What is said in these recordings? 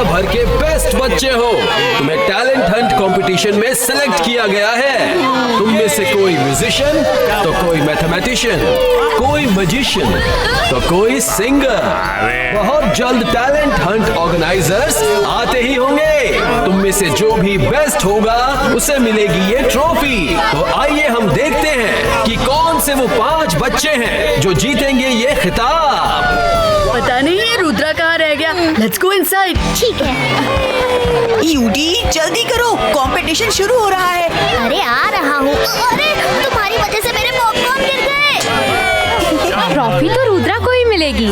भर के बेस्ट बच्चे हो। तुम्हें टैलेंट हंट कंपटीशन में सिलेक्ट किया गया है। तुम में से कोई म्यूजिशियन तो कोई मैथमेटिशियन, कोई मैजिशियन तो कोई सिंगर। बहुत जल्द टैलेंट हंट ऑर्गेनाइजर्स आते ही होंगे। तुम में से जो भी बेस्ट होगा उसे मिलेगी ये ट्रॉफी। तो आइए हम देखते हैं कि कौन से वो 5 बच्चे हैं जो जीतेंगे ये खिताब। पता नहीं ये रुद्रा कहाँ रह गया। Let's go inside. ठीक है। यूडी जल्दी करो, कंपटीशन शुरू हो रहा है। अरे आ रहा हूँ। अरे तुम्हारी वजह से मेरे पॉपकॉर्न गिर गए। ट्रॉफी तो रुद्रा को ही मिलेगी।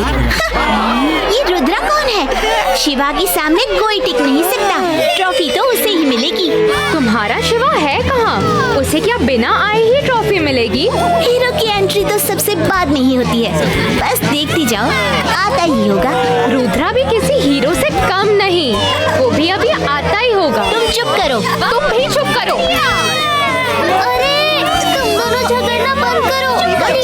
ये रुद्रा कौन है? शिवा के सामने कोई टिक नहीं सकता। ट्रॉफी तो उसे ही मिलेगी। तुम्हारा शिवा है कहाँ? उसे क्या बिना आए ही ट्रॉफी मिलेगी? हीरो की एंट्री तो सबसे बाद में ही होती है। बस देखती जाओ, आता ही होगा। रुद्रा भी किसी हीरो से कम नहीं, वो भी अभी आता ही होगा। तुम चुप करो। तुम भी चुप करो। अरे तुम दोनों झगड़ना बंद करो। अरे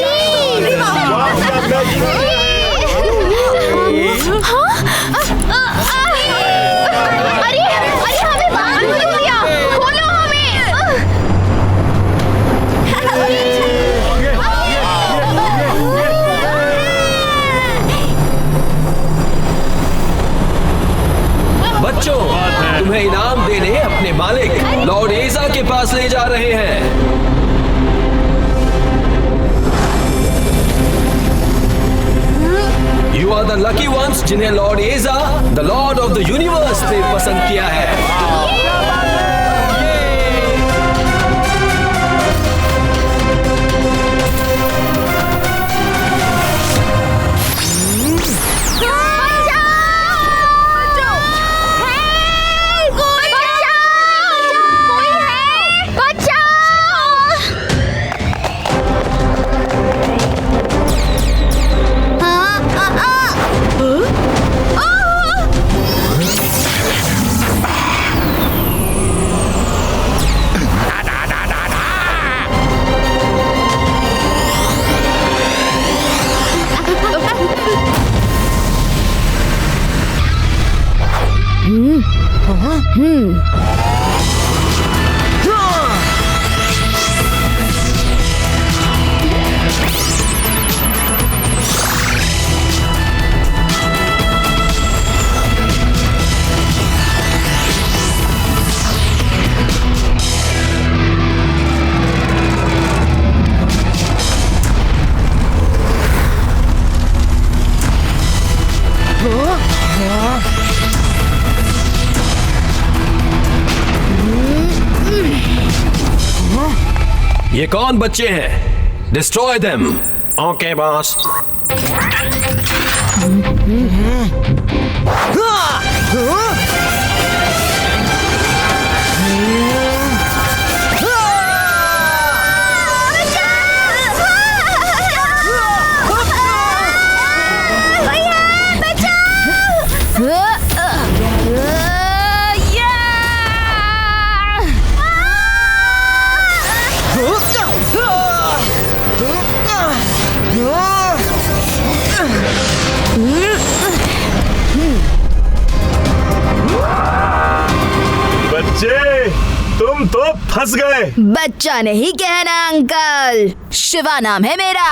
हमें बाहर क्यों दिया? खोलो हमें। बच्चों, तुम्हें इनाम देने अपने मालिक लॉर्ड एजा के पास ले जा रहे हैं। You are the lucky ones जिन्हें लॉर्ड एजा, the Lord of the universe ने पसंद किया है। ये कौन बच्चे हैं? Destroy them. Okay boss. बच्चे, तुम तो फंस गए। बच्चा नहीं कहना अंकल, शिवा नाम है मेरा।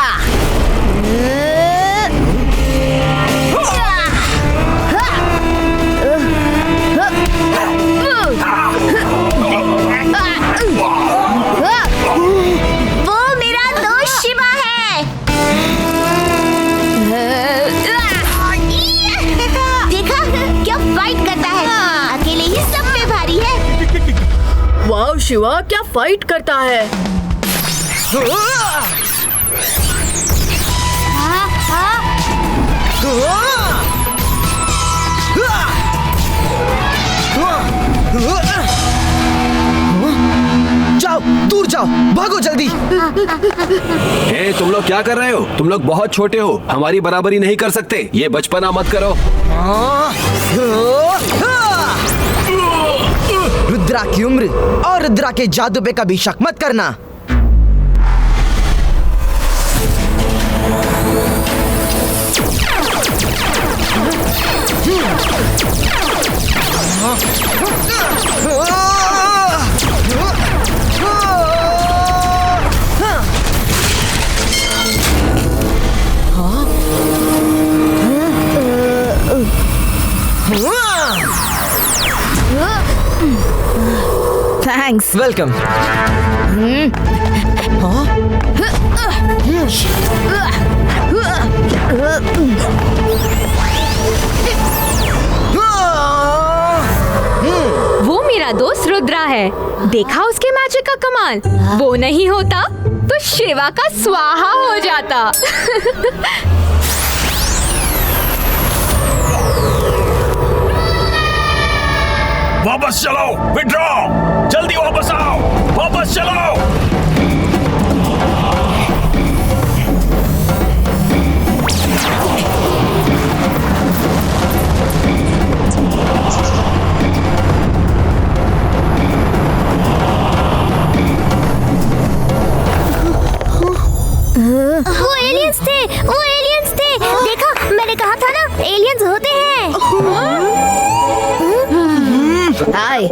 वो मेरा दोस्त शिवा है। देखा क्या फाइट करता है, अकेले ही सब पे भारी है। वाओ शिवा क्या फाइट करता है। जाओ, दूर जाओ, भागो जल्दी। ए, तुम लोग क्या कर रहे हो? तुम लोग बहुत छोटे हो, हमारी बराबरी नहीं कर सकते। ये बचपना मत करो। रुद्रा की उम्र और रुद्रा के जादू पे कभी शक मत करना। थैंक्स। वेलकम। वो मेरा दोस्त रुद्रा है। देखा उसके मैजिक का कमाल। वो नहीं होता तो शिवा का स्वाहा हो जाता। वापस चलो, विड्रॉ, जल्दी वापस आओ, वापस चलो। वो एलियंस थे। देखो, मैंने कहा था ना, एलियंस होते हैं। Hi,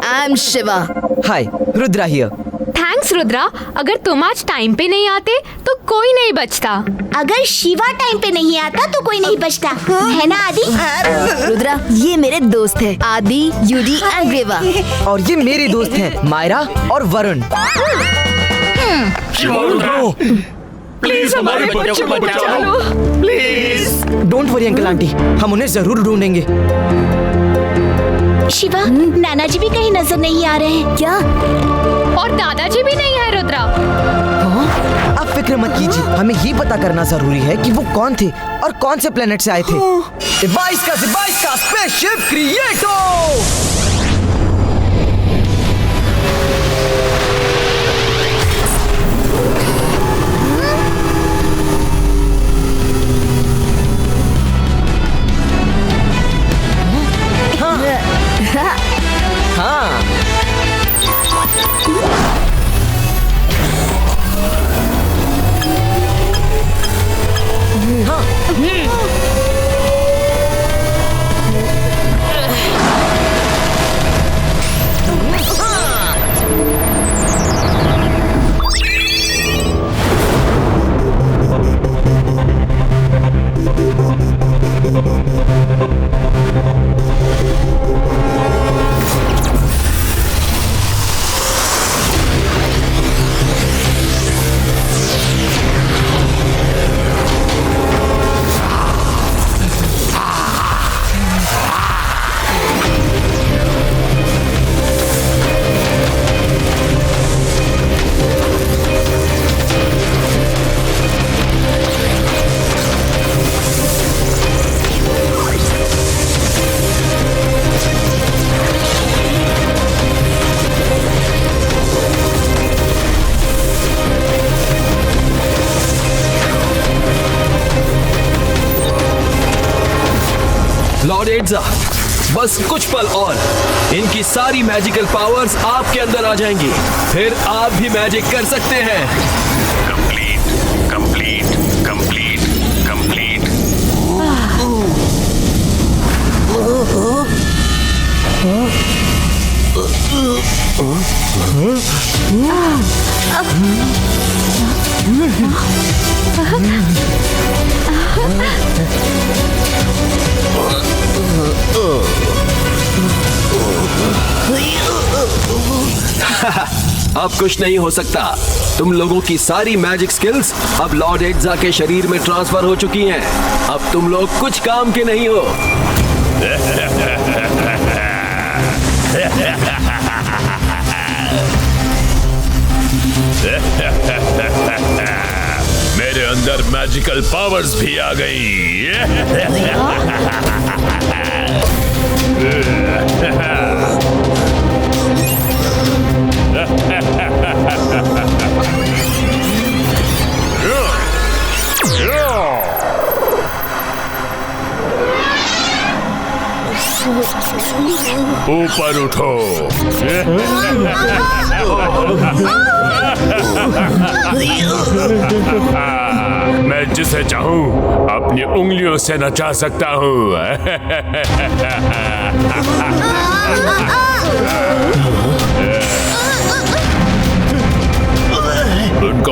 I am Shiva. Hi, Rudra here. Thanks Rudra. अगर तुम आज टाइम पे नहीं आते तो कोई नहीं बचता। अगर शिवा टाइम पे नहीं आता तो कोई नहीं बचता, है ना आदि? रुद्रा, ये मेरे दोस्त है आदि, यूडी एंड ग्रेवा। और ये मेरे दोस्त हैं मायरा और वरुण। प्लीज हमारे बच्चों को बचाओ, please. Don't worry uncle aunty, हम उन्हें जरूर ढूंढेंगे। शिवा, नाना जी भी कहीं नजर नहीं आ रहे हैं क्या? और दादाजी भी नहीं है रुद्रा। आप फिक्र मत कीजिए, हमें ये पता करना जरूरी है कि वो कौन थे और कौन से प्लेनेट से आए थे। डिवाइस का स्पेसशिप क्रिएटो। हाँ। लॉर्ड एड्जा, बस कुछ पल और इनकी सारी मैजिकल पावर्स आपके अंदर आ जाएंगी, फिर आप भी मैजिक कर सकते हैं। Complete, complete, complete, complete. अब कुछ नहीं हो सकता। तुम लोगों की सारी मैजिक स्किल्स अब लॉर्ड एड्जा के शरीर में ट्रांसफर हो चुकी हैं। अब तुम लोग कुछ काम के नहीं हो। मेरे अंदर मैजिकल पावर्स भी आ गई। ऊपर उठो। मैं जिसे चाहूं अपनी उंगलियों से नचा सकता हूं।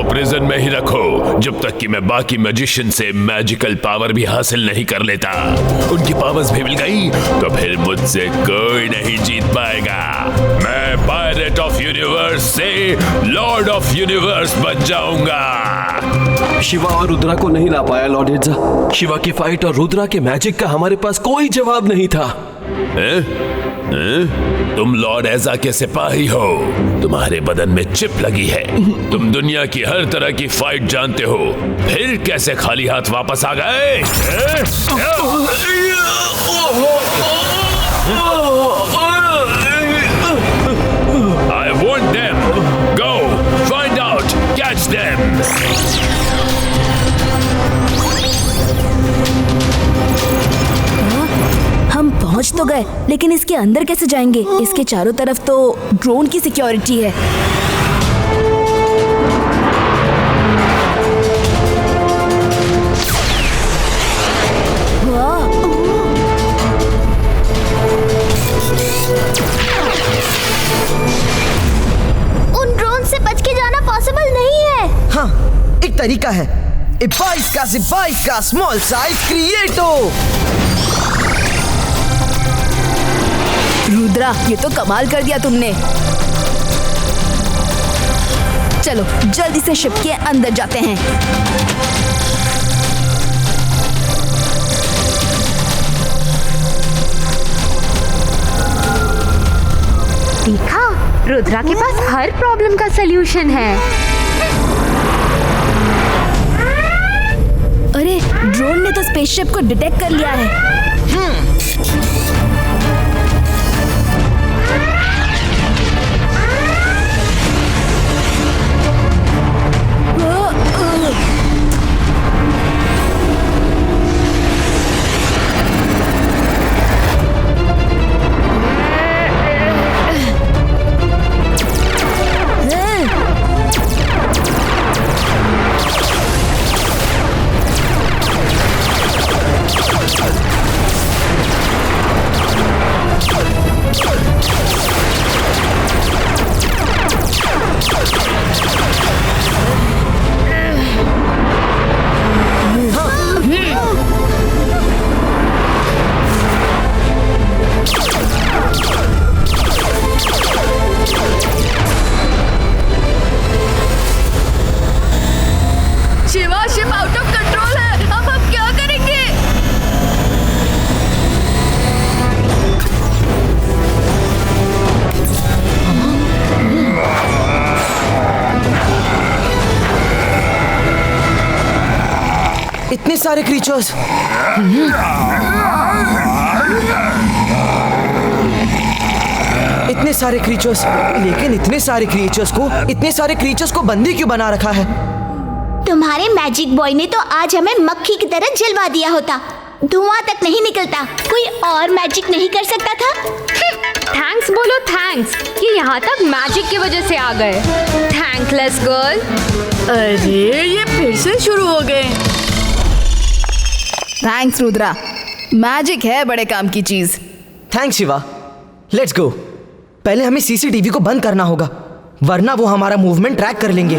प्रिजन में ही रखो जब तक कि मैं बाकी मैजिशियन से मैजिकल पावर भी हासिल नहीं कर लेता। उनकी पावर्स भी मिल गई तो फिर मुझसे कोई नहीं जीत पाएगा। मैं पायरेट ऑफ यूनिवर्स से लॉर्ड ऑफ यूनिवर्स बन जाऊंगा। शिवा और रुद्रा को नहीं ला पाया लॉर्ड हिड्जा। शिवा की फाइट और रुद्रा के मैजिक का हमारे पास कोई जवाब नहीं था। तुम लॉर्ड एजा के सिपाही हो, तुम्हारे बदन में चिप लगी है, तुम दुनिया की हर तरह की फाइट जानते हो, फिर कैसे खाली हाथ वापस आ गए? I want them. Go, find out, catch them. हम पहुंच तो गए, लेकिन इसके अंदर कैसे जाएंगे? इसके चारों तरफ तो ड्रोन की सिक्योरिटी है। उन ड्रोन से बच के जाना पॉसिबल नहीं है। हाँ, एक तरीका है। 22 का स्मॉल साइज क्रिएटो। रुद्रा, ये तो कमाल कर दिया तुमने। चलो जल्दी से शिप के अंदर जाते हैं। देखा, रुद्रा के पास हर प्रॉब्लम का सलूशन है। अरे, ड्रोन ने तो स्पेसशिप को डिटेक्ट कर लिया है। इतने सारे क्रीचर्स। इतने सारे क्रीचर्स, लेकिन इतने सारे क्रीचर्स को बंदी क्यों बना रखा है? तुम्हारे मैजिक बॉय ने तो आज हमें मक्खी की तरह जलवा दिया होता। धुआं तक नहीं निकलता। कोई और मैजिक नहीं कर सकता था? थैंक्स बोलो, थैंक्स कि यहाँ तक मैजिक की वजह से आ गए। Thankless girl. अरे ये फिर से शुरू हो गए। थैंक्स रुद्रा, मैजिक है बड़े काम की चीज। थैंक्स शिवा। Let's go. पहले हमें सीसीटीवी को बंद करना होगा, वरना वो हमारा मूवमेंट ट्रैक कर लेंगे।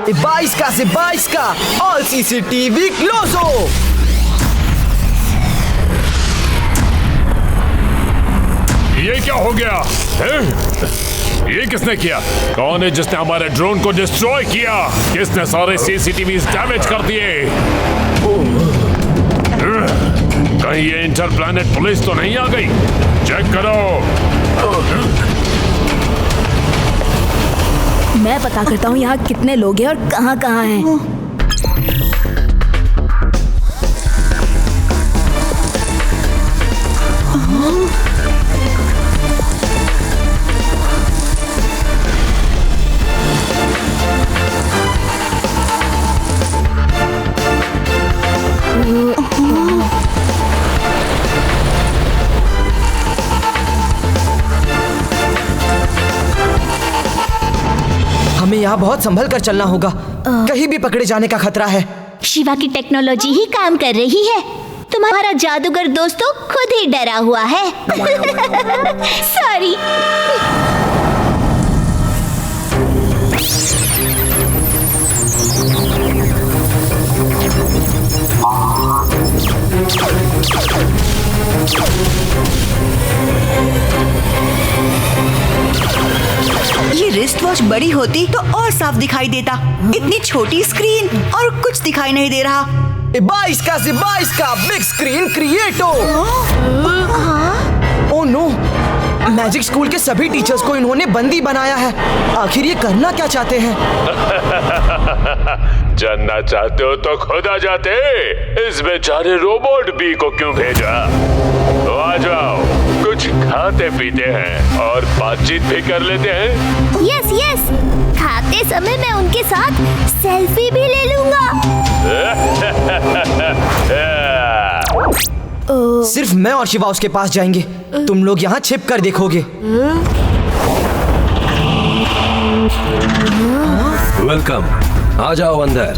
22 का ऑल सीसीटीवी क्लोज हो। ये क्या हो गया है? ये किसने किया? कौन है जिसने हमारे ड्रोन को डिस्ट्रॉय किया? किसने सारे सीसीटीवी डैमेज कर दिए? कहीं ये इंटरप्लैनेट पुलिस तो नहीं आ गई? चेक करो। मैं पता करता हूँ यहाँ कितने लोग हैं और कहाँ कहाँ हैं। हमें यहाँ बहुत संभल कर चलना होगा, कहीं भी पकड़े जाने का खतरा है। शिवा की टेक्नोलॉजी ही काम कर रही है। तुम्हारा जादूगर दोस्त तो खुद ही डरा हुआ है। सॉरी। ये रिस्ट वॉच बड़ी होती तो और साफ दिखाई देता। इतनी छोटी स्क्रीन और कुछ दिखाई नहीं दे रहा। 22 का बिग स्क्रीन क्रिएटो। ओह नो, मैजिक स्कूल के सभी टीचर्स को इन्होंने बंदी बनाया है। आखिर ये करना क्या चाहते हैं? जानना चाहते हो तो खुद आ जाते। इस बेचारे रोबोट बी को क्यों भेजा? तो आ जाओ, कुछ खाते पीते हैं और बातचीत भी कर लेते हैं। यस यस, खाते समय मैं उनके साथ सेल्फी भी ले लूंगा। सिर्फ मैं और शिवा उसके पास जाएंगे। तुम लोग यहाँ छिप कर देखोगे। वेलकम, आ जाओ अंदर।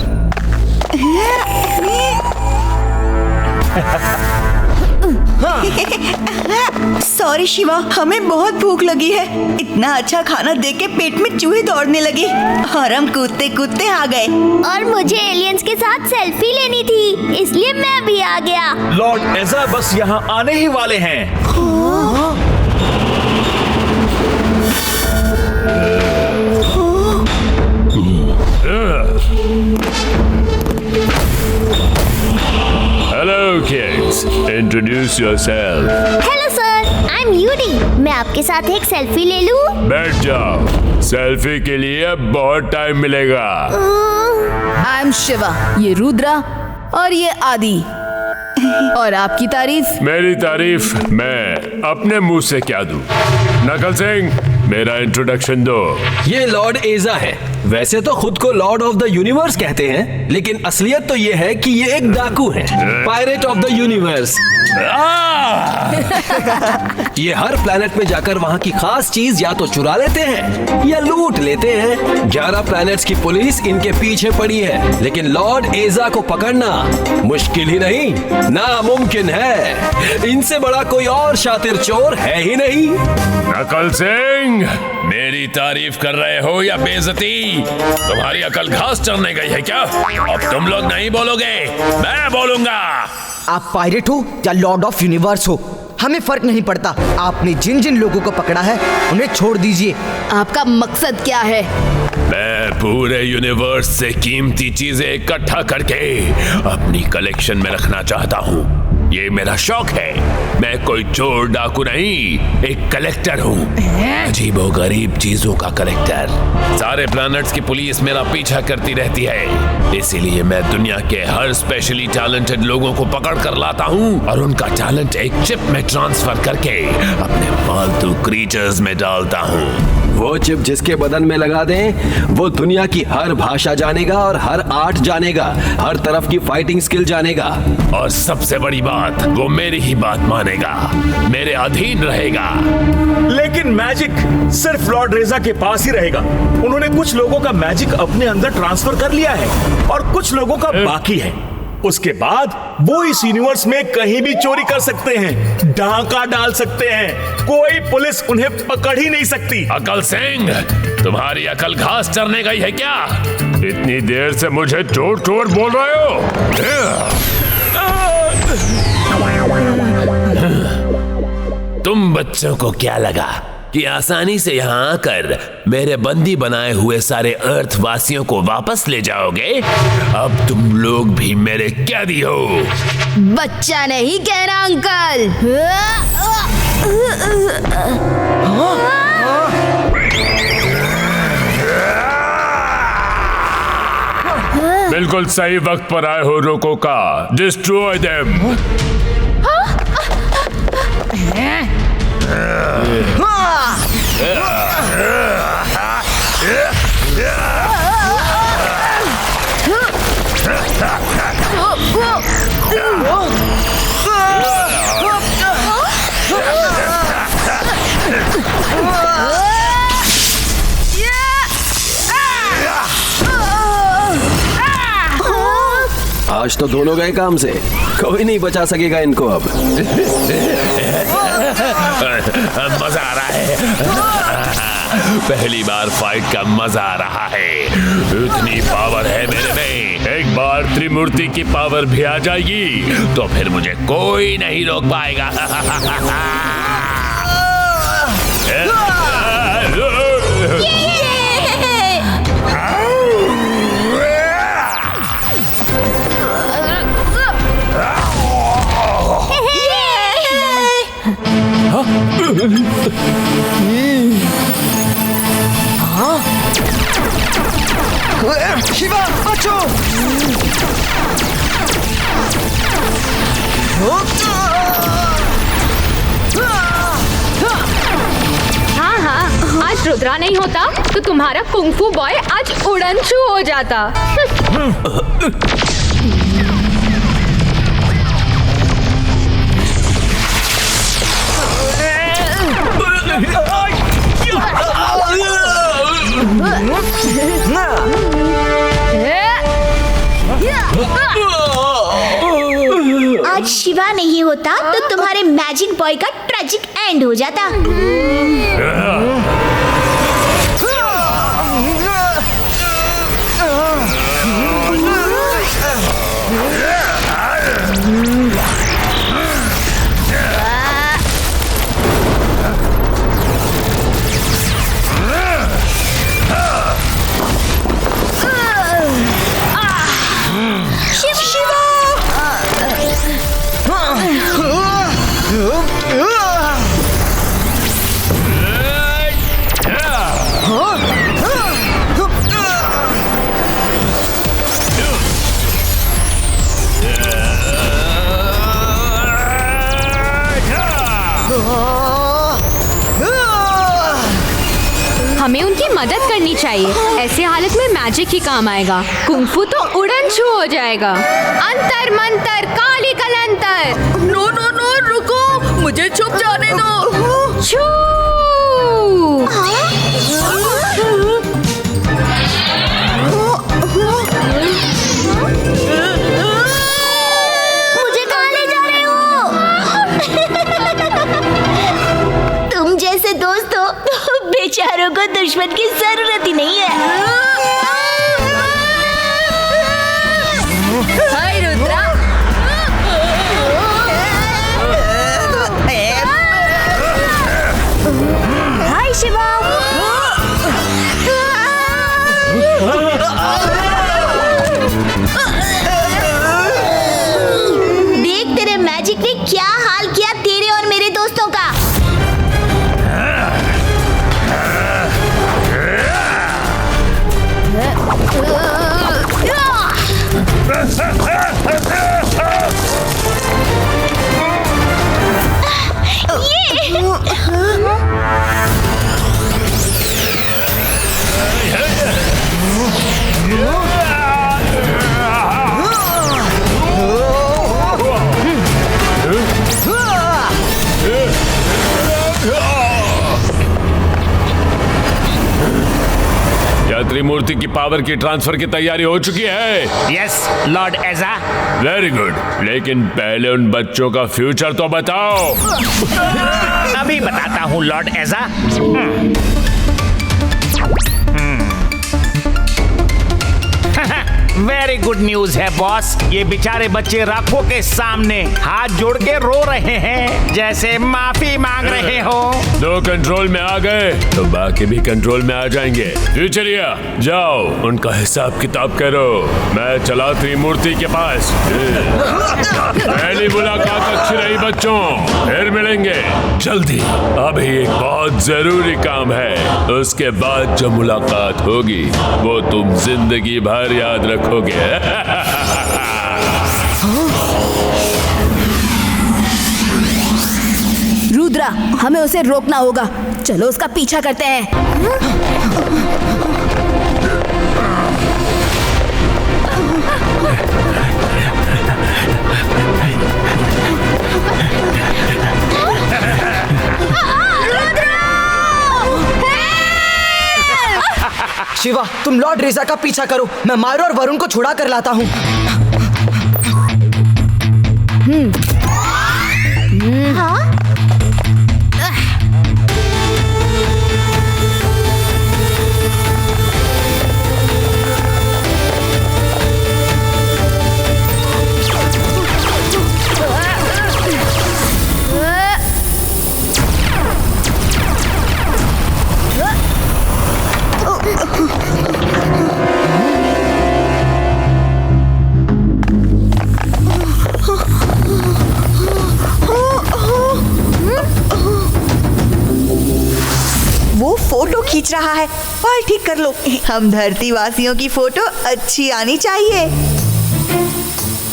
सॉरी शिवा, हमें बहुत भूख लगी है। इतना अच्छा खाना देख के पेट में चूहे दौड़ने लगे और हम कूदते कूदते आ गए। और मुझे एलियंस के साथ सेल्फी लेनी थी, इसलिए मैं भी आ गया। लॉर्ड एजा बस यहाँ आने ही वाले हैं। Hello kids, introduce yourself. Hello sir, I am यूडी। मैं आपके साथ एक सेल्फी ले लूं? बैठ जाओ, सेल्फी के लिए बहुत टाइम मिलेगा। आई एम शिवा, ये रुद्रा और ये आदि। और आपकी तारीफ? मेरी तारीफ मैं अपने मुंह से क्या दूं? नकल सिंह, मेरा इंट्रोडक्शन दो। ये लॉर्ड एजा है। वैसे तो खुद को लॉर्ड ऑफ द यूनिवर्स कहते हैं, लेकिन असलियत तो ये है कि ये एक डाकू है, पायरेट ऑफ द यूनिवर्स। ये हर प्लेनेट में जाकर वहाँ की खास चीज या तो चुरा लेते हैं या लूट लेते हैं। 11 प्लैनेट्स की पुलिस इनके पीछे पड़ी है, लेकिन लॉर्ड एजा को पकड़ना मुश्किल ही नहीं, नामुमकिन है। इनसे बड़ा कोई और शातिर चोर है ही नहीं। नकल सिंह, मेरी तारीफ कर रहे हो या बेइज्जती? तुम्हारी अकल घास चरने गई है क्या? अब तुम लोग नहीं बोलोगे, मैं बोलूंगा। आप पायरेट हो या लॉर्ड ऑफ यूनिवर्स हो, हमें फर्क नहीं पड़ता। आपने जिन जिन लोगों को पकड़ा है उन्हें छोड़ दीजिए। आपका मकसद क्या है? मैं पूरे यूनिवर्स से कीमती चीजें इकट्ठा करके अपनी कलेक्शन में रखना चाहता हूँ। ये मेरा शौक है। मैं कोई चोर डाकू नहीं, एक कलेक्टर हूँ, अजीबोगरीब चीजों का कलेक्टर। सारे प्लैनेट्स की पुलिस मेरा पीछा करती रहती है, इसीलिए मैं दुनिया के हर स्पेशली टैलेंटेड लोगों को पकड़ कर लाता हूँ और उनका टैलेंट एक चिप में ट्रांसफर करके अपने पालतू क्रीचर्स में डालता हूँ। वो चिप जिसके बदन में लगा दें, वो दुनिया की हर भाषा जानेगा और हर आर्ट जानेगा, हर तरफ की फाइटिंग स्किल जानेगा। और सबसे बड़ी बात, वो मेरी ही बात मानेगा, मेरे अधीन रहेगा। लेकिन मैजिक सिर्फ लॉर्ड रेजा के पास ही रहेगा। उन्होंने कुछ लोगों का मैजिक अपने अंदर ट्रांसफर कर लिया है और कुछ लोगों का बाकी है। उसके बाद वो इस यूनिवर्स में कहीं भी चोरी कर सकते हैं, डाका डाल सकते हैं, कोई पुलिस उन्हें पकड़ ही नहीं सकती। अकल सिंह, तुम्हारी अकल घास चरने गई है क्या? इतनी देर से मुझे चोर चोर बोल रहे हो? तुम बच्चों को क्या लगा कि आसानी से यहाँ आकर मेरे बंदी बनाए हुए सारे अर्थ वासियों को वापस ले जाओगे? अब तुम लोग भी मेरे कैदी हो। बच्चा नहीं कहना अंकल। बिल्कुल सही वक्त पर आए हो रोको का। Destroy them. आज तो दोनों गए काम से, कोई नहीं बचा सकेगा इनको अब। मजा आ रहा है। पहली बार फाइट का मजा आ रहा है। इतनी पावर है मेरे में, एक बार त्रिमूर्ति की पावर भी आ जाएगी तो फिर मुझे कोई नहीं रोक पाएगा। शिवा बचो। हाँ हाँ, आज रुद्रा नहीं होता तो तुम्हारा कुंफू बॉय आज उड़नछू हो जाता। आज शिवा नहीं होता तो तुम्हारे मैजिक बॉय का ट्रेजिक एंड हो जाता। हमें उनकी मदद करनी चाहिए। ऐसे हालत में मैजिक ही काम आएगा। कुंफू तो उड़नछू हो जाएगा। अंतर मंतर काली कलंतर। नो नो नो, रुको, मुझे छुप जाने दो। छू। मुझे कहाँ ले जा रहे हो? तुम जैसे दोस्त हो तो बेचारों को दुश्मन की जरूरत ही नहीं है। हाय रुद्रा। हाय शिवा। देख तेरे मैजिक ने क्या हाल किया तेरे और मेरे दोस्तों का। क्या त्रिमूर्ति की पावर की ट्रांसफर की तैयारी हो चुकी है? यस लॉर्ड एजा। वेरी गुड, लेकिन पहले उन बच्चों का फ्यूचर तो बताओ। अभी बताता हूँ लॉर्ड एजा। वेरी गुड न्यूज है बॉस। ये बेचारे बच्चे राखों के सामने हाथ जोड़ के रो रहे हैं, जैसे माफी मांग रहे हो। दो कंट्रोल में आ गए तो बाकी भी कंट्रोल में आ जाएंगे। फ्यूचरिया जाओ, उनका हिसाब किताब करो। मैं चला त्रिमूर्ति के पास। पहली मुलाकात अच्छी रही बच्चों, फिर मिलेंगे जल्दी। अभी एक बहुत जरूरी काम है, उसके बाद जो मुलाकात होगी वो तुम जिंदगी भर याद रखोगे। रुद्रा, हमें उसे रोकना होगा। चलो उसका पीछा करते हैं। शिवा, तुम लॉर्ड रेजा का पीछा करो, मैं मायरो और वरुण को छुड़ा कर लाता हूँ। हाँ? खींच रहा है। बाल ठीक कर लो। हम धरती वासियों की फोटो अच्छी आनी चाहिए।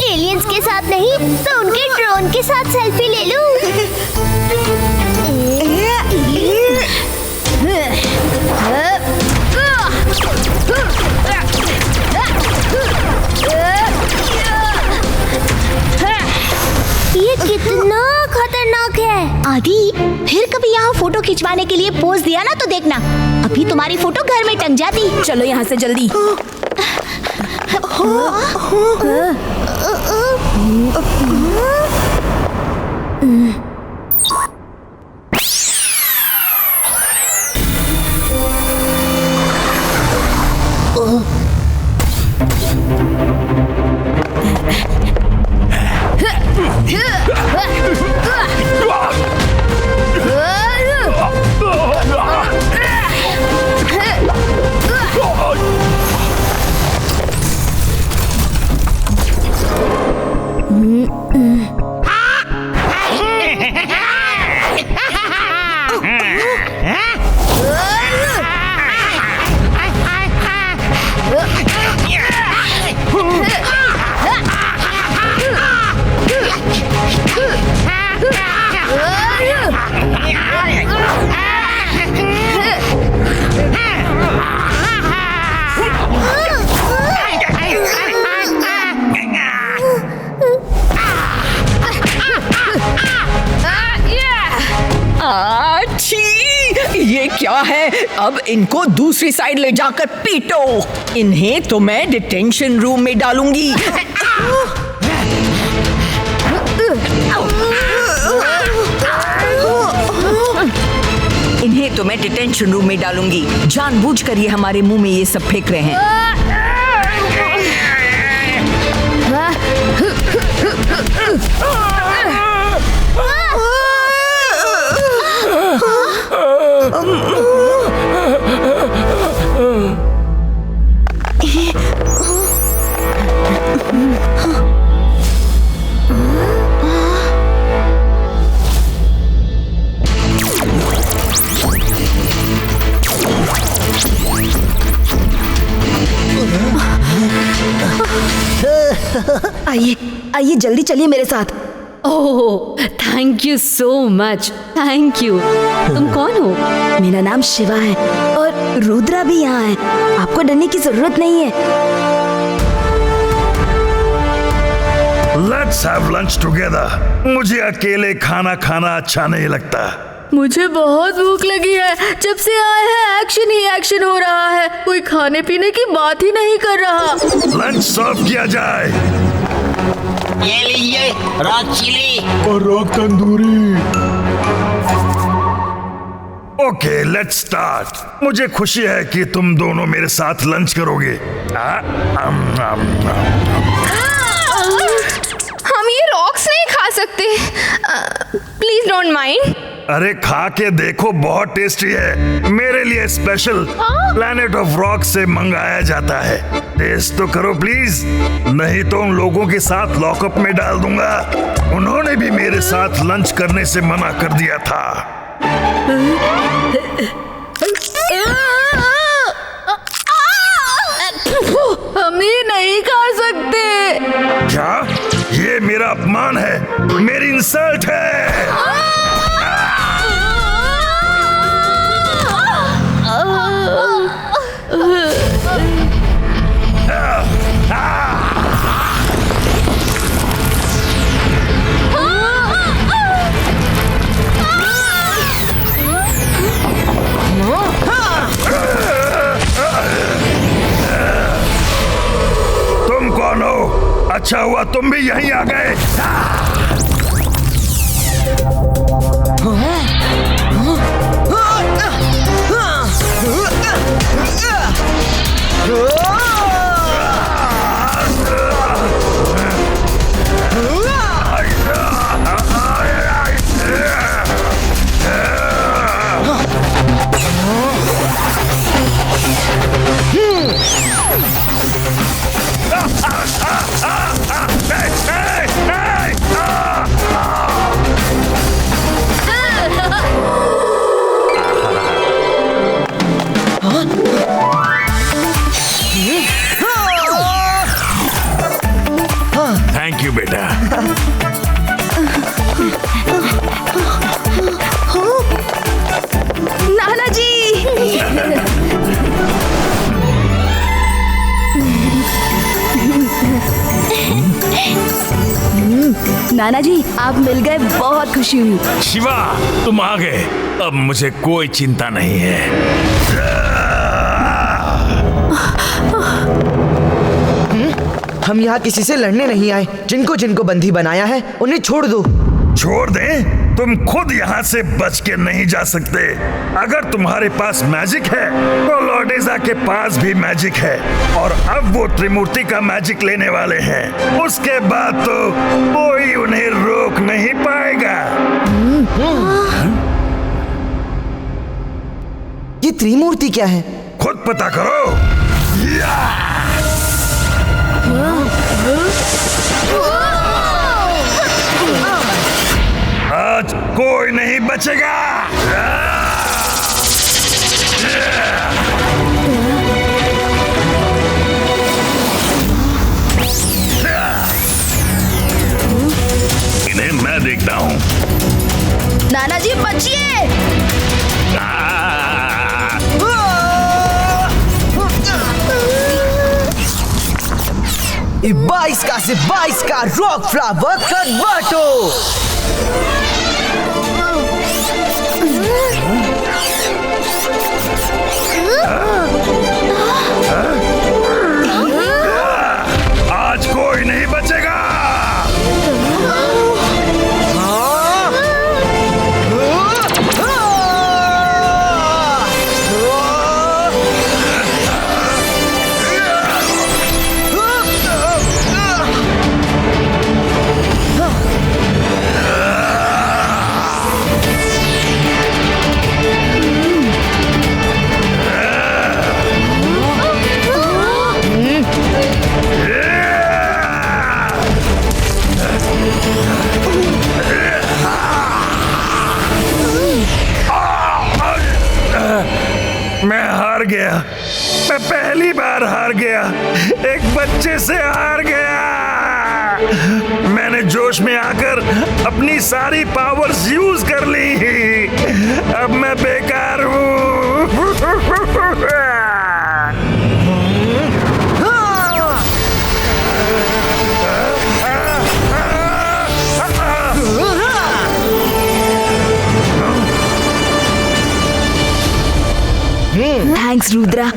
एलियंस के साथ नहीं तो उनके ड्रोन के साथ सेल्फी ले लूं। ये कितना खतरनाक है। आदि, फिर कभी यहाँ फोटो खिंचवाने के लिए पोज दिया ना तो देखना, अभी तुम्हारी फोटो घर में टंग जाती। चलो यहाँ से जल्दी। ये क्या है? अब इनको दूसरी साइड ले जाकर पीटो। इन्हें तो मैं डिटेंशन रूम में डालूंगी। इन्हें तो मैं डिटेंशन रूम में डालूंगी। जानबूझकर ये हमारे मुंह में ये सब फेंक रहे हैं। आइए आइए, जल्दी चलिए मेरे साथ। Oh, thank you so much. Thank you. तुम कौन हो? मेरा नाम शिवा है और रुद्रा भी यहाँ है। आपको डरने की जरूरत नहीं है। Let's have lunch together. मुझे अकेले खाना खाना अच्छा नहीं लगता। मुझे बहुत भूख लगी है। जब से आए हैं एक्शन ही एक्शन हो रहा है। कोई खाने पीने की बात ही नहीं कर रहा। लंच सर्व किया जाए। ये लीजिए रॉक चिली और rock tandoori. Okay, let's start. मुझे खुशी है कि तुम दोनों मेरे साथ लंच करोगे। हम ये रॉक्स नहीं खा सकते। Please don't mind. अरे खा के देखो, बहुत टेस्टी है। मेरे लिए स्पेशल प्लैनेट ऑफ रॉक से मंगाया जाता है। टेस्ट तो करो प्लीज, नहीं तो उन लोगों के साथ लॉकअप में डाल दूंगा। उन्होंने भी मेरे साथ लंच करने से मना कर दिया था। हम ये नहीं खा सकते। क्या? ये मेरा अपमान है, मेरी इंसल्ट है। तुम कौन हो? अच्छा हुआ तुम भी यहीं आ गए। नाना जी आप मिल गए, बहुत खुशी हुई। शिवा, तुम आ गए, अब मुझे कोई चिंता नहीं है। हम यहाँ किसी से लड़ने नहीं आए। जिनको जिनको बंदी बनाया है उन्हें छोड़ दो। छोड़ दें? तुम खुद यहाँ से बच के नहीं जा सकते। अगर तुम्हारे पास मैजिक है तो लॉर्डेजा के पास भी मैजिक है, और अब वो त्रिमूर्ति का मैजिक लेने वाले हैं। उसके बाद तो कोई उन्हें रोक नहीं पाएगा। ये त्रिमूर्ति क्या है? खुद पता करो। आज कोई नहीं बचेगा। इन्हें मैं देखता हूँ। नाना जी बचिए। बाईस का से 22 का रॉक फ्लावर कट बाटो। आज कोई नहीं बचेगा। मैं हार गया। मैं पहली बार हार गया। एक बच्चे से हार गया। मैंने जोश में आकर अपनी सारी पावर्स यूज कर ली। अब मैं बेकार हूँ। थैंक्स रुद्रा,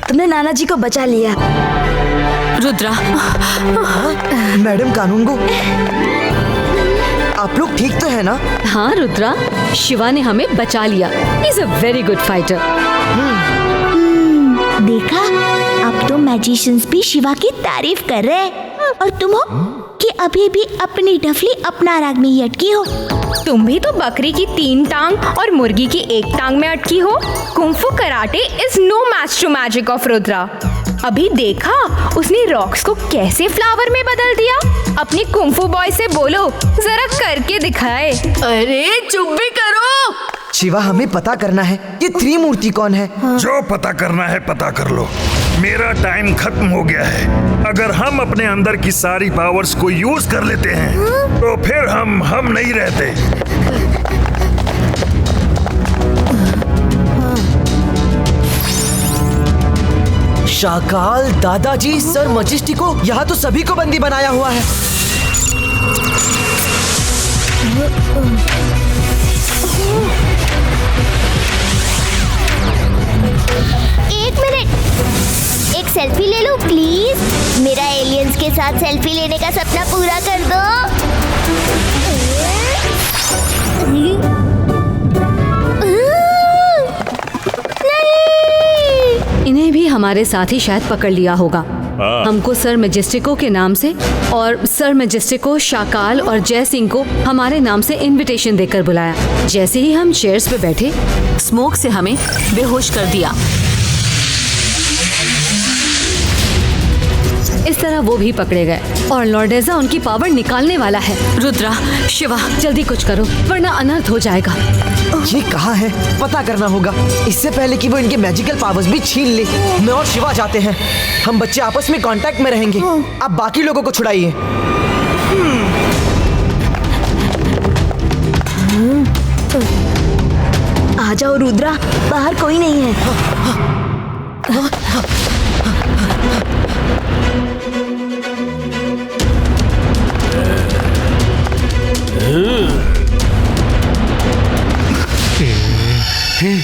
तुमने नाना जी को बचा लिया। रुद्रा, मैडम कानूनगो, आप लोग ठीक तो है ना? हाँ रुद्रा, शिवा ने हमें बचा लिया। He is a very good fighter. देखा, अब तो मैजिशियंस भी शिवा की तारीफ कर रहे हैं, और तुम हो कि अभी भी अपनी डफली अपना राग में ही अटकी हो। तुम भी तो बकरी की 3 टांग और मुर्गी की 1 टांग में अटकी हो। Kung fu karate is no match to magic of Rudra. अभी देखा उसने रॉक्स को कैसे फ्लावर में बदल दिया। अपने कुंफू बॉय से बोलो जरा करके दिखाए। अरे चुप भी करो। शिवा, हमें पता करना है कि त्रिमूर्ति कौन है। जो पता करना है पता कर लो। मेरा टाइम खत्म हो गया है। अगर हम अपने अंदर की सारी पावर्स को यूज कर लेते हैं तो फिर हम नहीं रहते। शाकाल, दादाजी, सर मजिस्टिको, यहाँ तो सभी को बंदी बनाया हुआ है। एक मिनट, एक सेल्फी ले लो प्लीज। मेरा एलियंस के साथ सेल्फी लेने का सपना पूरा कर दो। इन्हें भी हमारे साथ ही शायद पकड़ लिया होगा। हमको सर मेजेस्टिको के नाम से, और सर मेजेस्टिको, शाकाल और जय सिंह को हमारे नाम से इनविटेशन देकर बुलाया। जैसे ही हम चेयर्स पे बैठे, स्मोक से हमें बेहोश कर दिया। इस तरह वो भी पकड़े गए और लॉर्डेजा उनकी पावर निकालने वाला है। रुद्रा, शिवा, जल्दी कुछ करो वरना अनर्थ हो जाएगा। ये कहाँ है? पता करना होगा इससे पहले कि वो इनके मैजिकल पावर्स भी छीन ले। मैं और शिवा जाते हैं। हम बच्चे आपस में कांटेक्ट में रहेंगे। आप बाकी लोगों को छुड़ाइए। आ जाओ रुद्रा, बाहर कोई नहीं है। लॉर्ड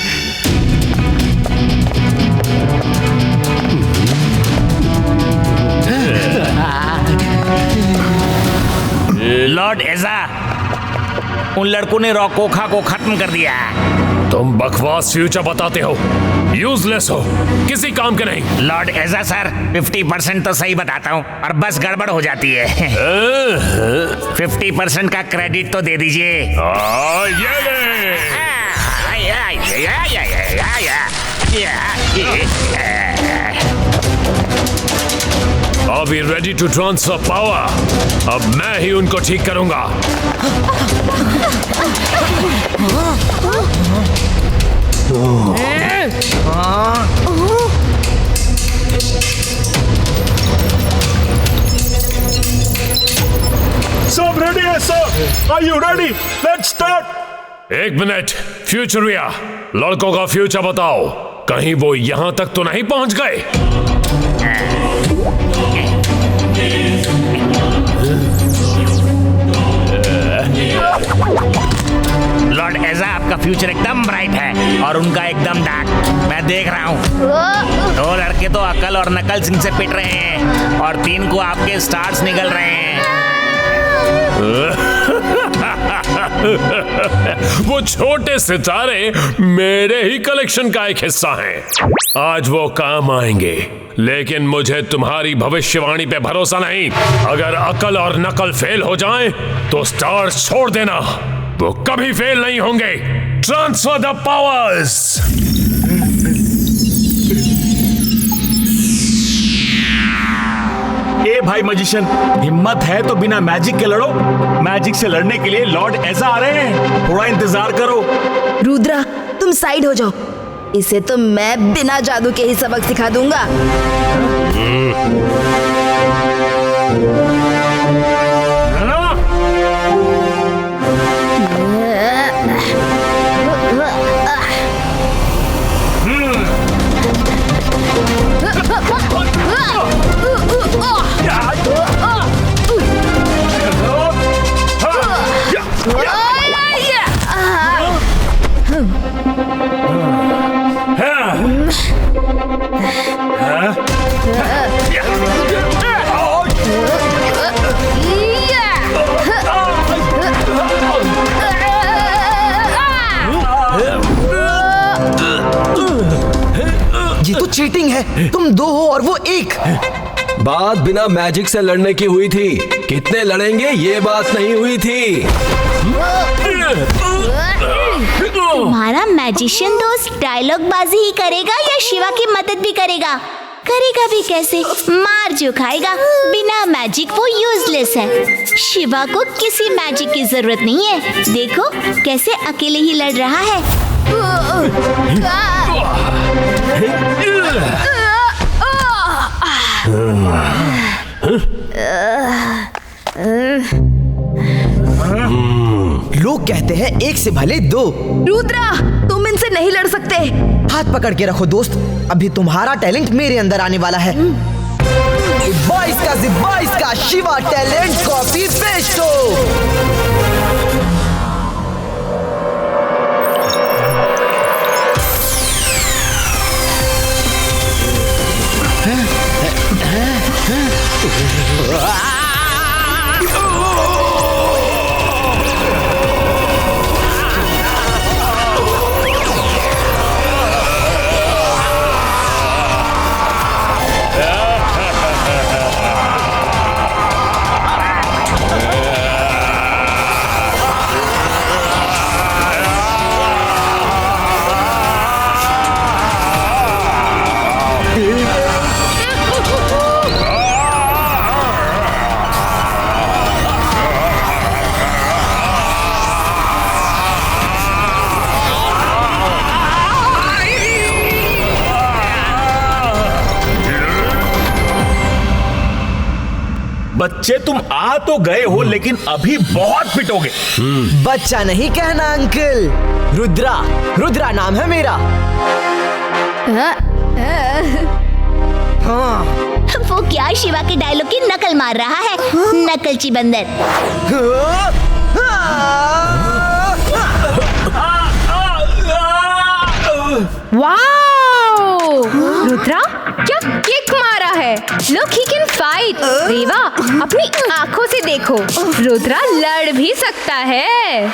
एजा, उन लड़कों ने रॉकोखा को खत्म कर दिया है। तुम बकवास फ्यूचर बताते हो, यूजलेस हो, किसी काम के नहीं। लॉर्ड एजा सर, 50% तो सही बताता हूँ और बस गड़बड़ हो जाती है। 50% का क्रेडिट तो दे दीजिए। ये ले। Are we ready to transfer power? अब मैं ही उनको ठीक करूंगा। सब रेडी है sir? Are you ready? Let's start. एक मिनट, फ्यूचरिया, लड़कों का फ्यूचर बताओ, कहीं वो यहां तक तो नहीं पहुंच गए? लॉर्ड एजा, आपका फ्यूचर एकदम ब्राइट है और उनका एकदम डार्क। मैं देख रहा हूँ। 2 लड़के तो अकल और नकल सिंह से पिट रहे हैं और 3 को आपके स्टार्स निकल रहे हैं। वो छोटे सितारे मेरे ही कलेक्शन का एक हिस्सा हैं। आज वो काम आएंगे, लेकिन मुझे तुम्हारी भविष्यवाणी पे भरोसा नहीं। अगर अकल और नकल फेल हो जाएं, तो स्टार्स छोड़ देना, वो कभी फेल नहीं होंगे। Transfer the powers. ए भाई मैजिशियन, हिम्मत है तो बिना मैजिक के लड़ो। मैजिक से लड़ने के लिए लॉर्ड एजा आ रहे हैं, थोड़ा इंतजार करो। रुद्रा, तुम साइड हो जाओ, इसे तो मैं बिना जादू के ही सबक सिखा दूंगा। ये तो चीटिंग है। तुम 2 हो और वो 1। बात बिना मैजिक से लड़ने की हुई थी, कितने लड़ेंगे ये बात नहीं हुई थी। तुम्हारा मैजिशियन दोस्त डायलॉग बाजी ही करेगा या शिवा की मदद भी करेगा? करेगा भी कैसे? मार जो खाएगा। बिना मैजिक वो यूजलेस है। शिवा को किसी मैजिक की जरूरत नहीं है। देखो कैसे अकेले ही लड़ रहा है। लोग कहते हैं 1 से भले 2। रुद्रा, तुम इनसे नहीं लड़ सकते। हाथ पकड़ के रखो दोस्त, अभी तुम्हारा टैलेंट मेरे अंदर आने वाला है। 22 का शिवा टैलेंट कॉपी पेश हो। बच्चे, तुम आ तो गए हो लेकिन अभी बहुत पिटोगे। बच्चा नहीं कहना अंकल, रुद्रा नाम है मेरा। हाँ। वो क्या शिवा के डायलॉग की नकल मार रहा है? नकलची बंदर। वाओ! रुद्रा क्या किक मारा है। Look he can fight. Reva अपनी आंखों से देखो, रुद्रा लड़ भी सकता है।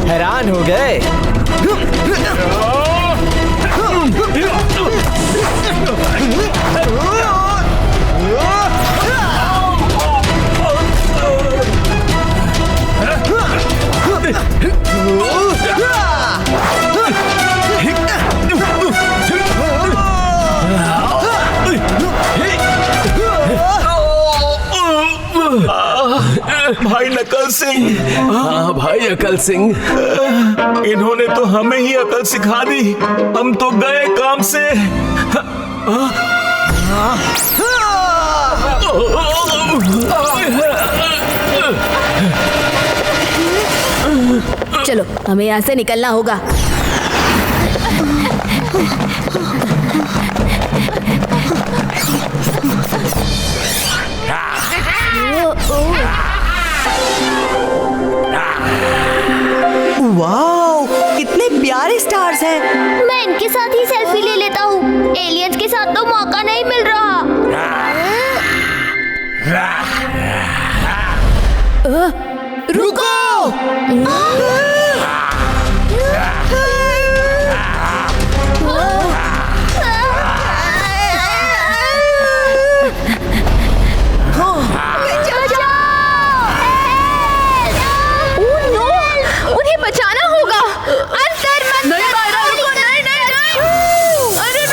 हैरान हो गए। भाई नकल सिंह। हाँ भाई अकल सिंह, इन्होंने तो हमें ही अकल सिखा दी। हम तो गए काम से। चलो हमें यहाँ से निकलना होगा। वाओ, कितने प्यारे स्टार्स हैं। मैं इनके साथ ही सेल्फी ले लेता हूँ। एलियंस के साथ तो मौका नहीं मिल रहा। रुको! उन्हें बचाना होगा। अंदर मत नहीं मायरा, रुको, नहीं नहीं नहीं। अरे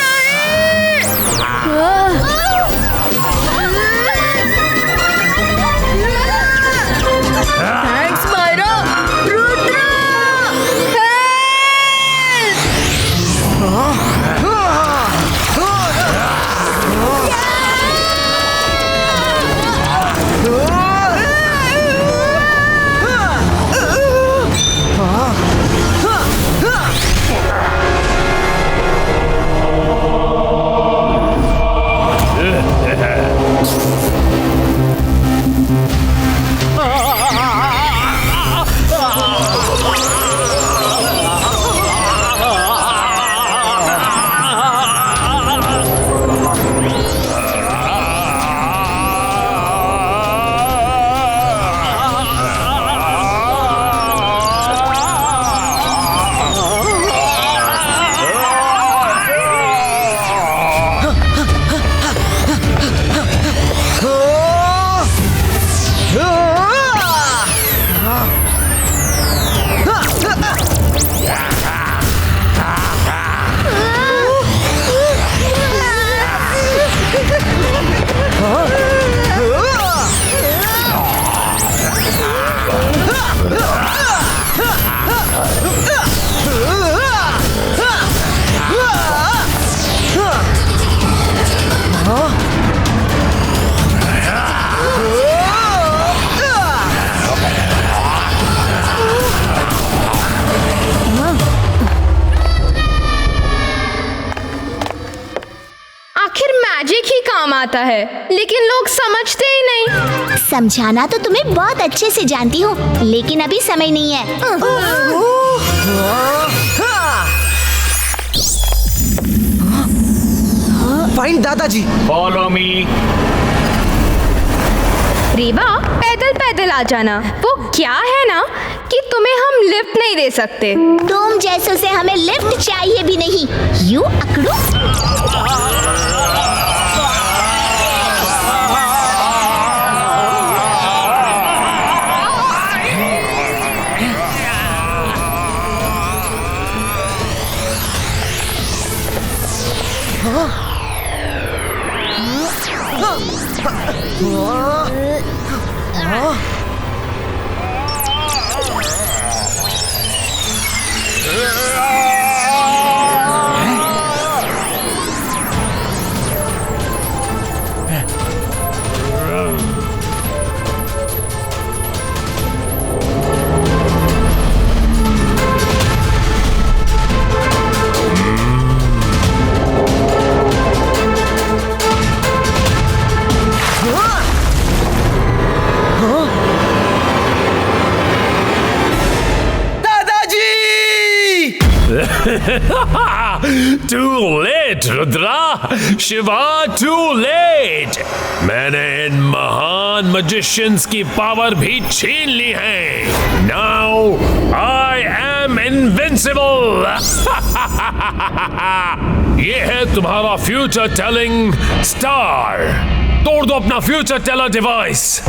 थैंक्स मायरा। रुद्रा आता है, लेकिन लोग समझते ही नहीं। समझाना तो तुम्हें बहुत अच्छे से जानती हूँ, लेकिन अभी समय नहीं है। फाइन दादाजी। Follow me. रीवा पैदल पैदल आ जाना। वो क्या है ना कि तुम्हें हम लिफ्ट नहीं दे सकते। तुम जैसों से हमें लिफ्ट चाहिए भी नहीं। यू अकड़ू। Too late, Rudra, Shiva, too late. मैंने इन महान magicians की पावर भी छीन ली है. Now I am invincible. ये है तुम्हारा फ्यूचर टेलिंग स्टार. तोड़ दो अपना future teller device.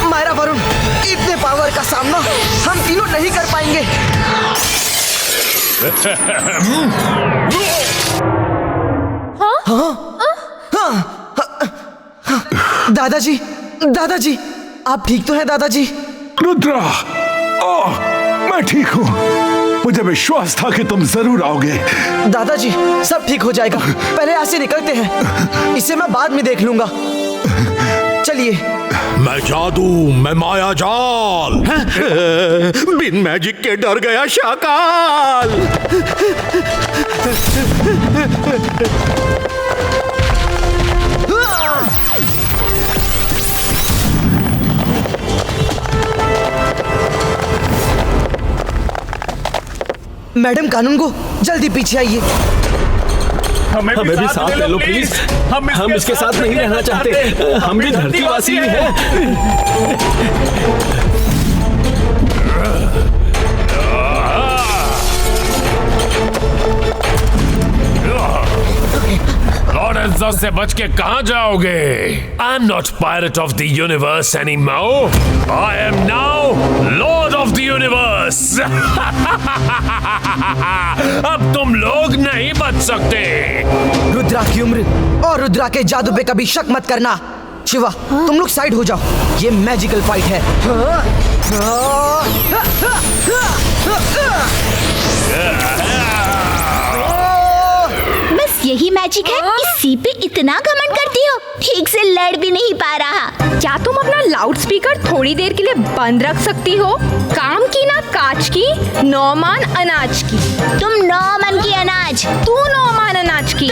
Myra, Varun, इतने पावर का सामना हम तीनों नहीं कर पाएंगे. दादाजी, दादाजी, आप ठीक तो हैं दादाजी? रुद्रा, ओह, मैं ठीक हूँ. मुझे विश्वास था कि तुम जरूर आओगे. दादाजी, सब ठीक हो जाएगा. पहले यहाँ से निकलते हैं. इसे मैं बाद में देख लूंगा. चलिए. मैं जादू, मैं माया जाल. बिन मैजिक के डर गया शाकाल. मैडम कानूनगो, जल्दी पीछे आइए. हमें भी साथ ले लो प्लीज. हम इसके साथ नहीं रहना चाहते. हम भी धरतीवासी ही हैं. लॉर्ड एल्जा से बच के कहां जाओगे? I am not pirate of the universe anymore. I am now Lord of the universe. अब तुम लोग नहीं बच सकते. रुद्रा की उम्र और रुद्रा के जादू पे कभी शक मत करना. शिवा, तुम लोग साइड हो जाओ. ये मैजिकल फाइट है. बस यही मैजिक है. इसी पे इतना घमंड करती हो. ठीक से लड़ भी नहीं पा रहा. क्या तुम अपना लाउड स्पीकर थोड़ी देर के लिए बंद रख सकती हो? काम की ना काज की, 9 मान अनाज की. तुम 9 मन की अनाज. तू 9 मान अनाज की.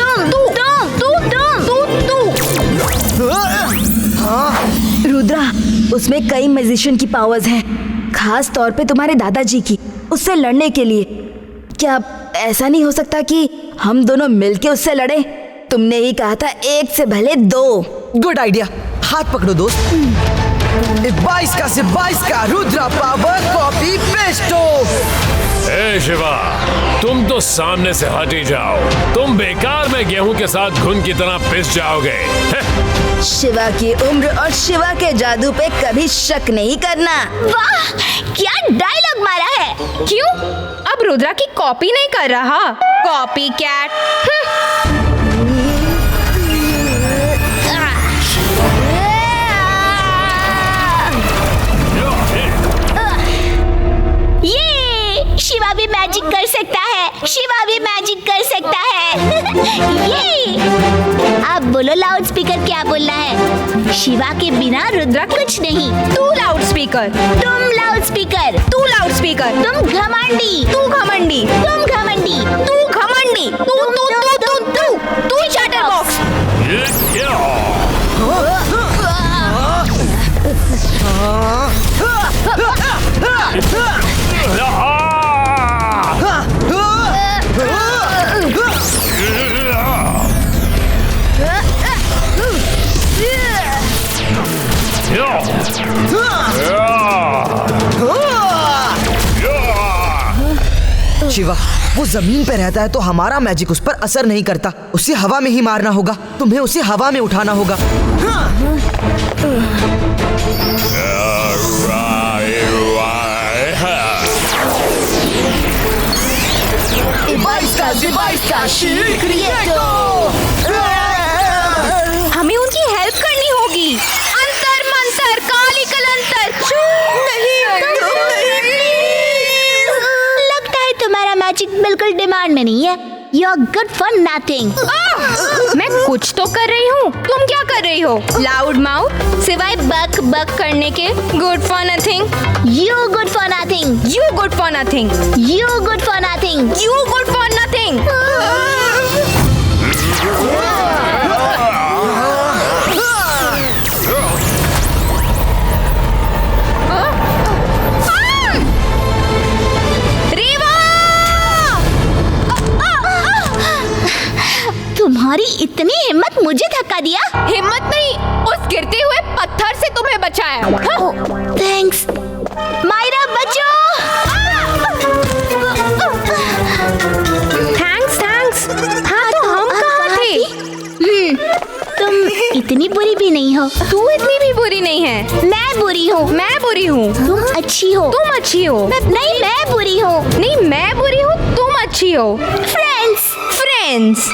रुद्रा, उसमें कई मैजिशियन की पावर्स हैं, खास तौर पे तुम्हारे दादाजी की. उससे लड़ने के लिए क्या ऐसा नहीं हो सकता कि हम दोनों मिलके उससे लड़े? तुमने ही कहा था 1 से भले 2. Good idea. हाथ पकड़ो दोस्त. 22 का से 22 का रुद्रा पावर कॉपी पेस्टो. ए शिवा, तुम तो सामने से हट ही जाओ. तुम बेकार में गेहूं के साथ घुन की तरह पिस जाओगे. शिवा की उम्र और शिवा के जादू पे कभी शक नहीं करना. वाह, क्या डायलॉग मारा है. क्यों? अब रुद्रा की कॉपी नहीं कर रहा? Copy cat. ये शिवा भी मैजिक कर सकता है. शिवा भी मैजिक कर सकता है. ये अब बोलो लाउड स्पीकर, क्या बोलना है? शिवा के बिना रुद्रा कुछ नहीं. तू लाउड स्पीकर. तुम लाउड स्पीकर. तू लाउड स्पीकर. तुम घमंडी. तू घमंडी. तुम घमंडी. तू घमंडी. तू चैटर बॉक्स. शिवा, वो जमीन पे रहता है तो हमारा मैजिक उस पर असर नहीं करता. उसे हवा में ही मारना होगा. तुम्हें उसे हवा में उठाना होगा. 22 का शील्ड क्रिएटर. हमें उनकी हेल्प करनी होगी. अंतर मंतर काली कलंतर. लगता है तुम्हारा मैजिक बिल्कुल डिमांड में नहीं है. You're good for nothing. मैं कुछ तो कर रही हूँ. तुम क्या कर रही हो? लाउड माउथ, सिवाय बक बक करने के। Good for nothing. You good for nothing. You good for nothing. You good for nothing. You good for nothing. तुम्हारी इतनी हिम्मत मुझे धक्का दिया? हिम्मत नहीं, उस गिरते हुए पत्थर से तुम्हें बचाया। थैंक्स। मायरा बचो। थैंक्स। हाँ तो हम कहाँ थे? तुम इतनी बुरी भी नहीं हो। तू इतनी भी बुरी नहीं है। मैं बुरी हूँ। मैं बुरी हूँ। तुम अच्छी हो। तुम अच्छी हो। नहीं, मैं बुरी हूँ। नहीं, मैं बुरी हूँ, तुम अच्छी हो। फ्रेंड्स।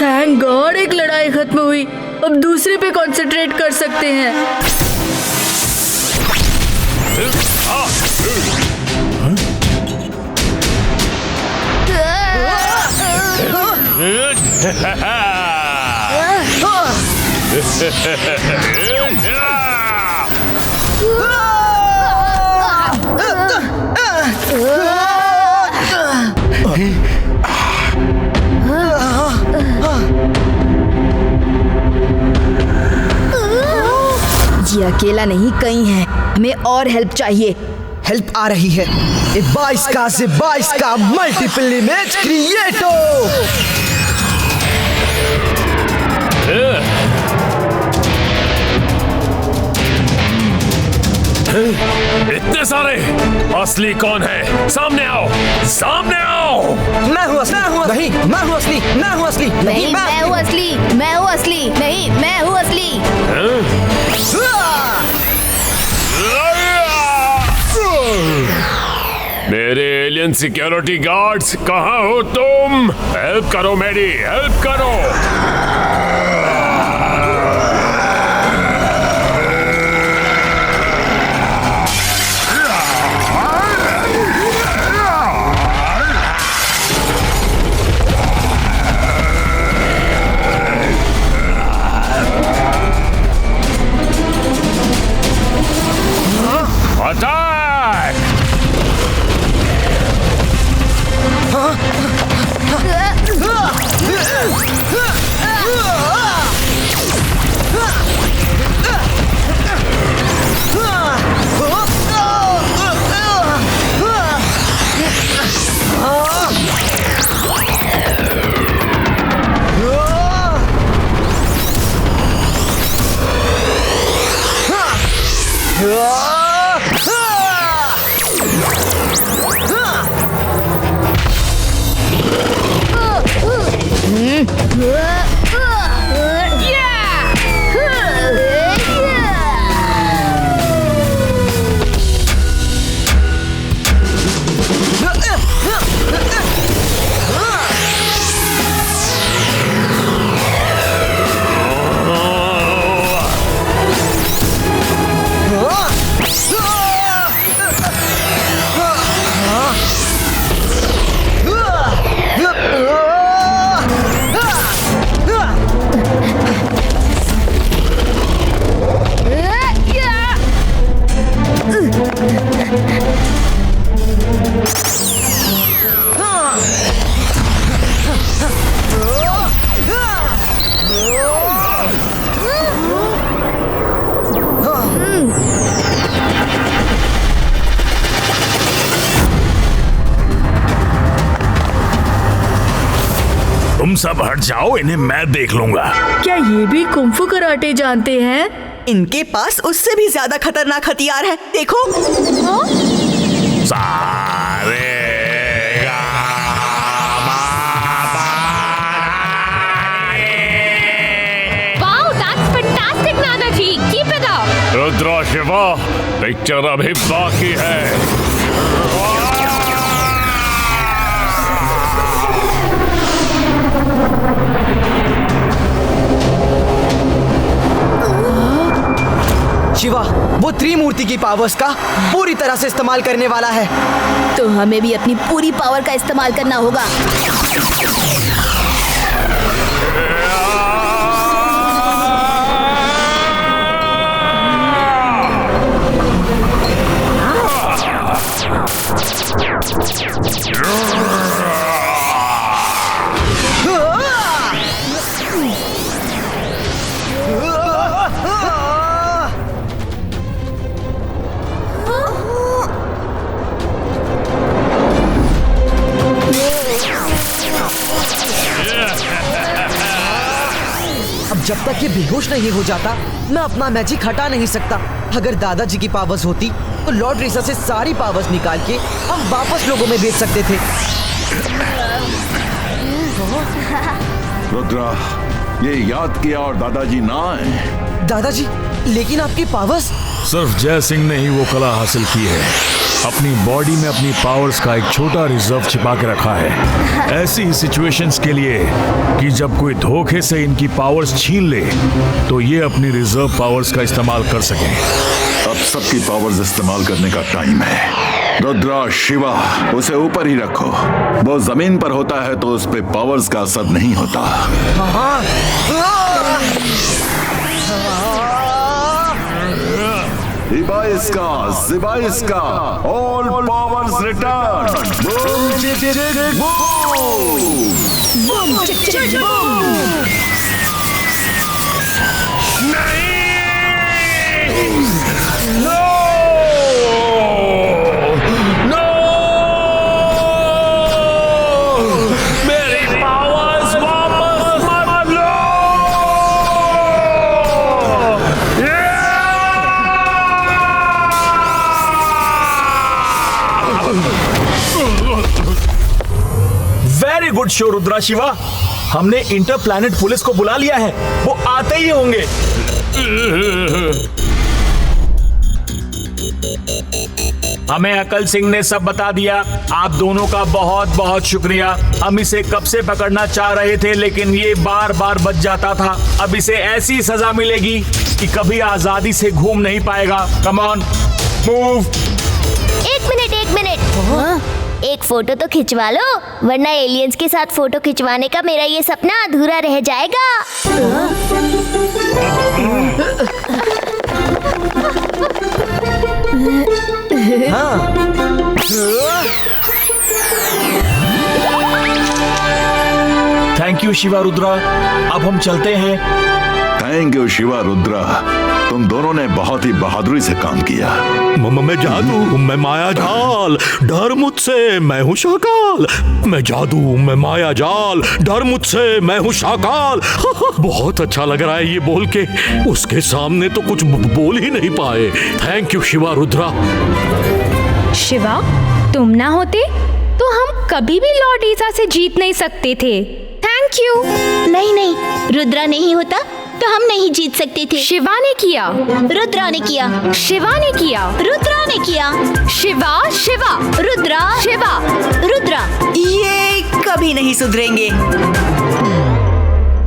थैंक गॉड एक लड़ाई खत्म हुई। अब दूसरे पे कंसंट्रेट कर सकते हैं। ये अकेला नहीं, कहीं है। हमें और हेल्प चाहिए। हेल्प आ रही है। 22 का मल्टीपल इमेज क्रिएटो। इतने सारे! असली कौन है? सामने आओ! सामने आओ! मैं हूँ असली। नहीं, मैं हूँ असली। मैं हूँ असली। नहीं, मैं हूँ असली। मैं हूँ असली। नहीं, मैं हूँ असली। मेरे एलियन सिक्योरिटी गार्ड्स, कहाँ हो तुम? हेल्प करो मेरी, हेल्प करो। अटैक! तुम सब हट जाओ, इन्हें मैं देख लूंगा। क्या ये भी कुंफू कराटे जानते हैं? इनके पास उससे भी ज्यादा खतरनाक हथियार है। देखो। Wow, that's fantastic, Nana ji. Keep it up. Rudra Shiva, picture अभी बाकी है। शिवा, वो त्रिमूर्ति की पावर्स का पूरी तरह से इस्तेमाल करने वाला है। तो हमें भी अपनी पूरी पावर का इस्तेमाल करना होगा। अब जब तक ये बेहोश नहीं हो जाता मैं अपना मैजिक हटा नहीं सकता। अगर दादाजी की पावर्स होती तो लॉर्ड रेसा से सारी पावर्स निकाल के हम वापस लोगों में बेच सकते थे। रुद्रा, ये याद किया और दादाजी ना आए। दादाजी, लेकिन आपकी पावर्स? सिर्फ जय सिंह ने ही वो कला हासिल की है। अपनी बॉडी में अपनी पावर्स का एक छोटा रिजर्व छिपा के रखा है, ऐसी सिचुएशंस के लिए कि जब कोई धोखे से इनकी पावर्स छीन ले तो ये अपनी रिजर्व पावर्स का इस्तेमाल कर सकें। अब सबकी पावर्स इस्तेमाल करने का टाइम है। रुद्रा, शिवा, उसे ऊपर ही रखो। वो जमीन पर होता है तो उस पे पावर्स का असर नहीं होता। Zibaiska, all powers return. Boom, chick, chick, boom. Boom, chick, chick, boom. No! No! मेरी पावर्स वापस मत लो! Very good show Rudra Shiva. हमने इंटर प्लैनेट पुलिस को बुला लिया है, वो आते ही होंगे। हमें अकल सिंह ने सब बता दिया। आप दोनों का बहुत बहुत शुक्रिया। हम इसे कब से पकड़ना चाह रहे थे लेकिन ये बार बार बच जाता था। अब इसे ऐसी सजा मिलेगी कि कभी आजादी से घूम नहीं पाएगा। Come on, move. एक मिनट। एक फोटो तो खिंचवा लो, वरना एलियंस के साथ फोटो खिंचवाने का मेरा ये सपना अधूरा रह जाएगा। थैंक यू शिवा रुद्रा, अब हम चलते हैं। थैंक यू शिवा रुद्रा, तुम दोनों ने बहुत ही बहादुरी से काम किया। मैं जादू, मैं माया जाल, डर मुझसे, मैं हूँ शाकाल। मैं जादू, मैं माया जाल, डर मुझसे, मैं हूँ शाकाल। बहुत अच्छा लग रहा है ये बोल के। उसके सामने तो कुछ बोल ही नहीं पाए। Thank you Shiva Rudra. शिवा, तुम ना होते तो हम कभी भी लॉर्ड ईसा से जीत नहीं सकते थे। Thank you. नहीं, रुद्रा नहीं होता तो हम नहीं जीत सकते थे। शिवा ने किया, रुद्रा ने किया, शिवा ने किया, रुद्रा ने किया, शिवा, रुद्रा, शिवा, रुद्रा। ये कभी नहीं सुधरेंगे।